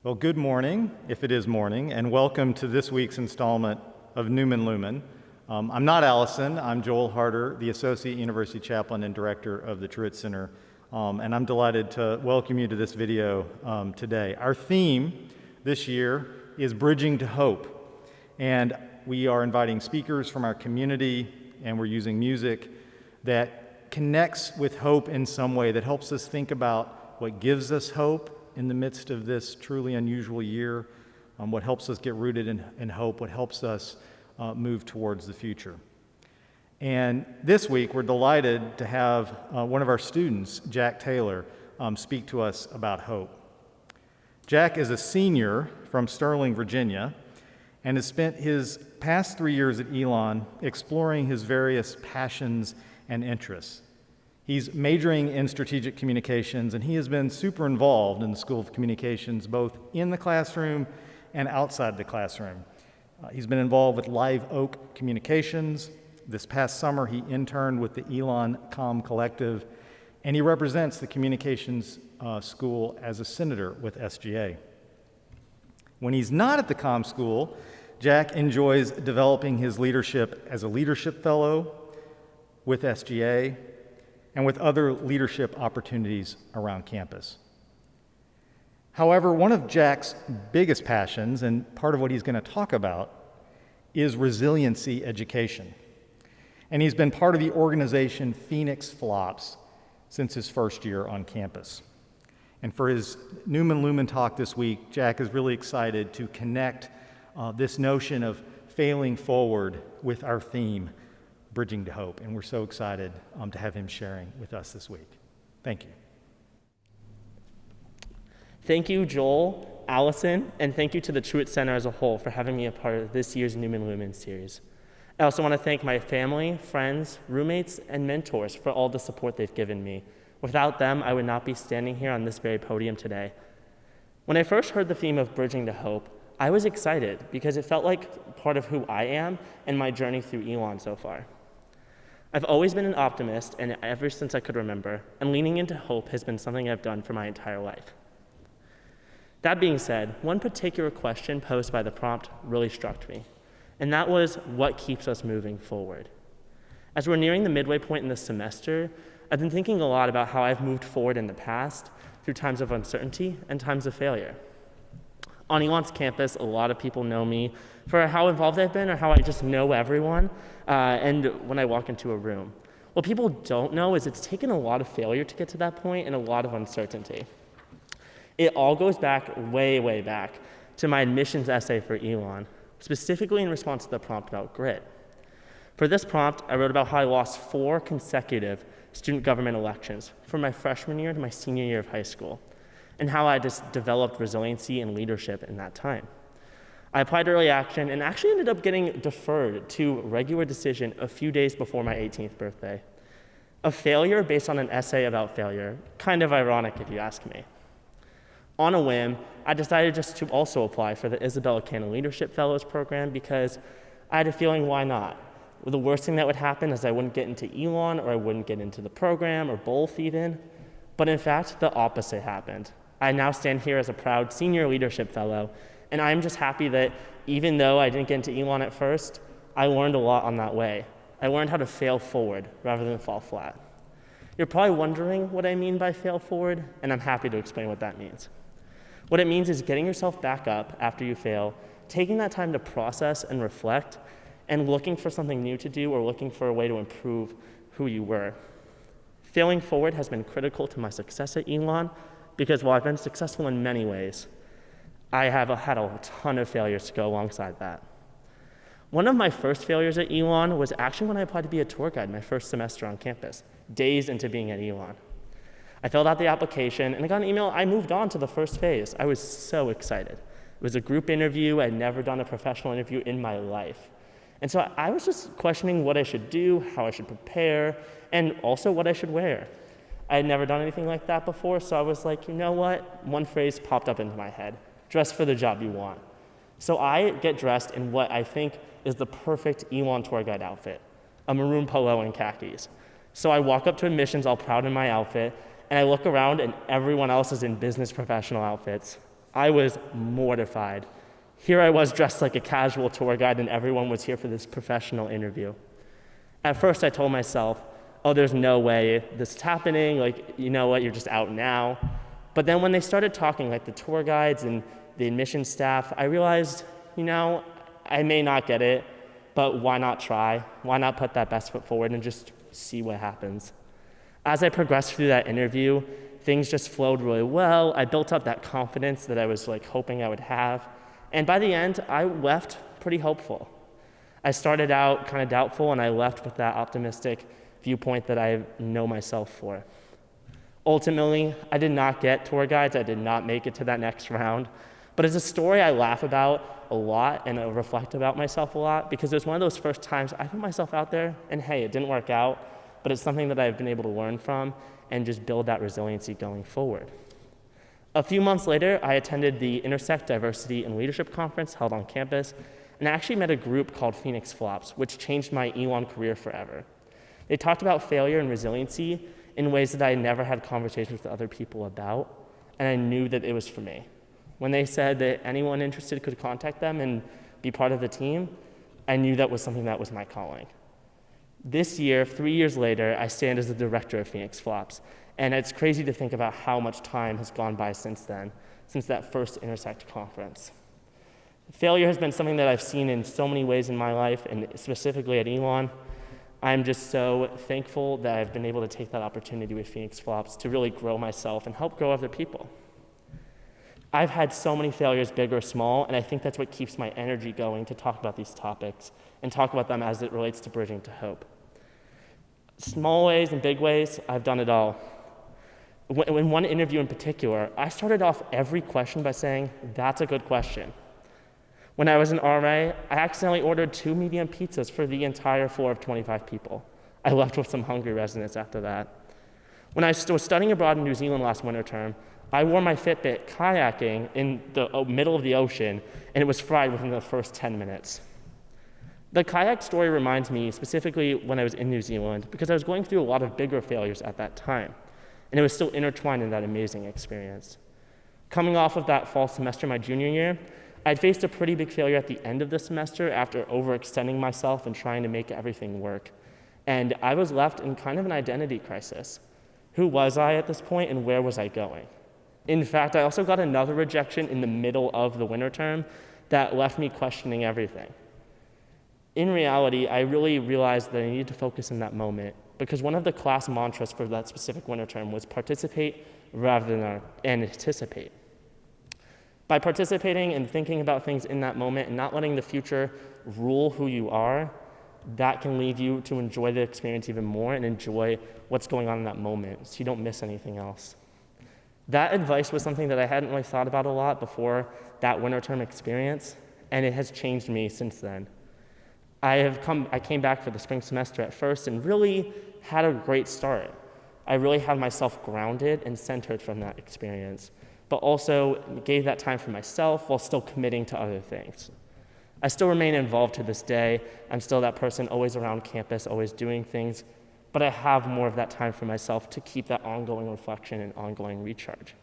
Well, good morning, if it is morning, and welcome to this week's installment of Newman Lumen. I'm not Allison, I'm Joel Harder, the Associate University Chaplain and Director of the Truett Center, and I'm delighted to welcome you to this video today. Our theme this year is Bridging to Hope, and we are inviting speakers from our community, and we're using music that connects with hope in some way, that helps us think about what gives us hope in the midst of this truly unusual year, what helps us get rooted in hope, what helps us move towards the future. And this week, we're delighted to have one of our students, Jack Taylor, speak to us about hope. Jack is a senior from Sterling, Virginia, and has spent his past 3 years at Elon exploring his various passions and interests. He's majoring in strategic communications, and he has been super involved in the School of Communications, both in the classroom and outside the classroom. He's been involved with Live Oak Communications. This past summer, he interned with the Elon Com Collective, and he represents the communications school as a senator with SGA. When he's not at the Com School, Jack enjoys developing his leadership as a leadership fellow with SGA, and with other leadership opportunities around campus. However, one of Jack's biggest passions, and part of what he's going to talk about, is resiliency education. And he's been part of the organization Phoenix Flops since his first year on campus. And for his Newman Lumen talk this week, Jack is really excited to connect this notion of failing forward with our theme, Bridging to Hope, and we're so excited to have him sharing with us this week. Thank you. Thank you, Joel, Allison, and thank you to the Truett Center as a whole for having me a part of this year's Newman Lumen series. I also want to thank my family, friends, roommates, and mentors for all the support they've given me. Without them, I would not be standing here on this very podium today. When I first heard the theme of Bridging to Hope, I was excited because it felt like part of who I am and my journey through Elon so far. I've always been an optimist, and ever since I could remember, and leaning into hope has been something I've done for my entire life. That being said, one particular question posed by the prompt really struck me, and that was, what keeps us moving forward? As we're nearing the midway point in this semester, I've been thinking a lot about how I've moved forward in the past through times of uncertainty and times of failure. On Elon's campus, a lot of people know me for how involved I've been or how I just know everyone, and when I walk into a room. What people don't know is it's taken a lot of failure to get to that point and a lot of uncertainty. It all goes back, way, way back, to my admissions essay for Elon, specifically in response to the prompt about grit. For this prompt, I wrote about how I lost 4 consecutive student government elections from my freshman year to my senior year of high school, and how I just developed resiliency and leadership in that time. I applied early action and actually ended up getting deferred to regular decision a few days before my 18th birthday. A failure based on an essay about failure, kind of ironic if you ask me. On a whim, I decided just to also apply for the Isabella Cannon Leadership Fellows program because I had a feeling, why not? Well, the worst thing that would happen is I wouldn't get into Elon, or I wouldn't get into the program, or both even. But in fact, the opposite happened. I now stand here as a proud senior leadership fellow, and I'm just happy that even though I didn't get into Elon at first, I learned a lot on that way. I learned how to fail forward rather than fall flat. You're probably wondering what I mean by fail forward, and I'm happy to explain what that means. What it means is getting yourself back up after you fail, taking that time to process and reflect, and looking for something new to do or looking for a way to improve who you were. Failing forward has been critical to my success at Elon, because while I've been successful in many ways, I have had a ton of failures to go alongside that. One of my first failures at Elon was actually when I applied to be a tour guide my first semester on campus, days into being at Elon. I filled out the application, and I got an email. I moved on to the first phase. I was so excited. It was a group interview. I'd never done a professional interview in my life. And so I was just questioning what I should do, how I should prepare, and also what I should wear. I had never done anything like that before, so I was like, you know what? One phrase popped up into my head: dress for the job you want. So I get dressed in what I think is the perfect Elon tour guide outfit, a maroon polo and khakis. So I walk up to admissions all proud in my outfit, and I look around and everyone else is in business professional outfits. I was mortified. Here I was dressed like a casual tour guide and everyone was here for this professional interview. At first I told myself, oh, there's no way this is happening, like, you know what, you're just out now. But then when they started talking, like the tour guides and the admissions staff, I realized, I may not get it, but why not try? Why not put that best foot forward and just see what happens? As I progressed through that interview, things just flowed really well. I built up that confidence that I was hoping I would have. And by the end, I left pretty hopeful. I started out kind of doubtful, and I left with that optimistic viewpoint that I know myself for. Ultimately, I did not get tour guides. I did not make it to that next round. But it's a story I laugh about a lot and I reflect about myself a lot because it was one of those first times I put myself out there and hey, it didn't work out, but it's something that I've been able to learn from and just build that resiliency going forward. A few months later, I attended the Intersect Diversity and Leadership Conference held on campus, and I actually met a group called Phoenix Flops, which changed my Elon career forever. They talked about failure and resiliency in ways that I never had conversations with other people about, and I knew that it was for me. When they said that anyone interested could contact them and be part of the team, I knew that was something that was my calling. This year, 3 years later, I stand as the director of Phoenix Flops, and it's crazy to think about how much time has gone by since then, since that first Intersect conference. Failure has been something that I've seen in so many ways in my life, and specifically at Elon. I'm just so thankful that I've been able to take that opportunity with Phoenix Flops to really grow myself and help grow other people. I've had so many failures, big or small, and I think that's what keeps my energy going to talk about these topics and talk about them as it relates to bridging to hope. Small ways and big ways, I've done it all. In one interview in particular, I started off every question by saying, that's a good question. When I was an RA, I accidentally ordered 2 medium pizzas for the entire floor of 25 people. I left with some hungry residents after that. When I was studying abroad in New Zealand last winter term, I wore my Fitbit kayaking in the middle of the ocean, and it was fried within the first 10 minutes. The kayak story reminds me specifically when I was in New Zealand, because I was going through a lot of bigger failures at that time, and it was still intertwined in that amazing experience. Coming off of that fall semester my junior year, I'd faced a pretty big failure at the end of the semester after overextending myself and trying to make everything work. And I was left in kind of an identity crisis. Who was I at this point, and where was I going? In fact, I also got another rejection in the middle of the winter term that left me questioning everything. In reality, I really realized that I needed to focus in that moment because one of the class mantras for that specific winter term was participate rather than anticipate. By participating and thinking about things in that moment and not letting the future rule who you are, that can lead you to enjoy the experience even more and enjoy what's going on in that moment so you don't miss anything else. That advice was something that I hadn't really thought about a lot before that winter term experience, and it has changed me since then. I came back for the spring semester at first and really had a great start. I really had myself grounded and centered from that experience, but also gave that time for myself while still committing to other things. I still remain involved to this day. I'm still that person always around campus, always doing things, but I have more of that time for myself to keep that ongoing reflection and ongoing recharge.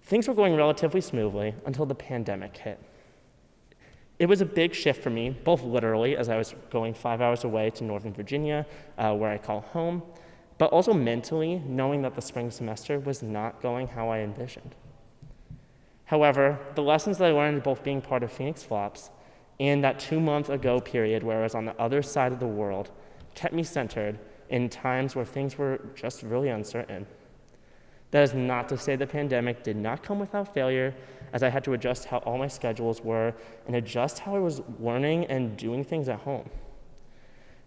Things were going relatively smoothly until the pandemic hit. It was a big shift for me, both literally, as I was going 5 hours away to Northern Virginia, where I call home, but also mentally, knowing that the spring semester was not going how I envisioned. However, the lessons that I learned both being part of Phoenix Flops and that 2-month ago period where I was on the other side of the world kept me centered in times where things were just really uncertain. That is not to say the pandemic did not come without failure, as I had to adjust how all my schedules were and adjust how I was learning and doing things at home.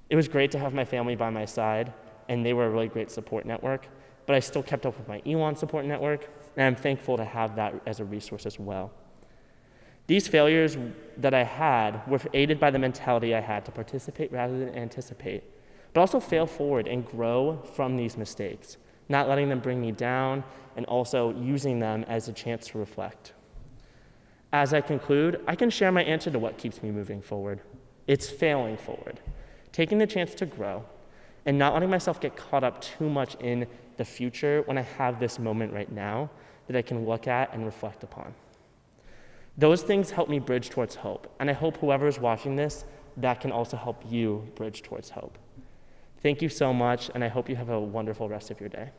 It was great to have my family by my side, and they were a really great support network, but I still kept up with my Elon support network, and I'm thankful to have that as a resource as well. These failures that I had were aided by the mentality I had to participate rather than anticipate, but also fail forward and grow from these mistakes, not letting them bring me down and also using them as a chance to reflect. As I conclude, I can share my answer to what keeps me moving forward. It's failing forward, taking the chance to grow, and not letting myself get caught up too much in the future when I have this moment right now, that I can look at and reflect upon. Those things help me bridge towards hope, and I hope whoever is watching this, that can also help you bridge towards hope. Thank you so much, and I hope you have a wonderful rest of your day.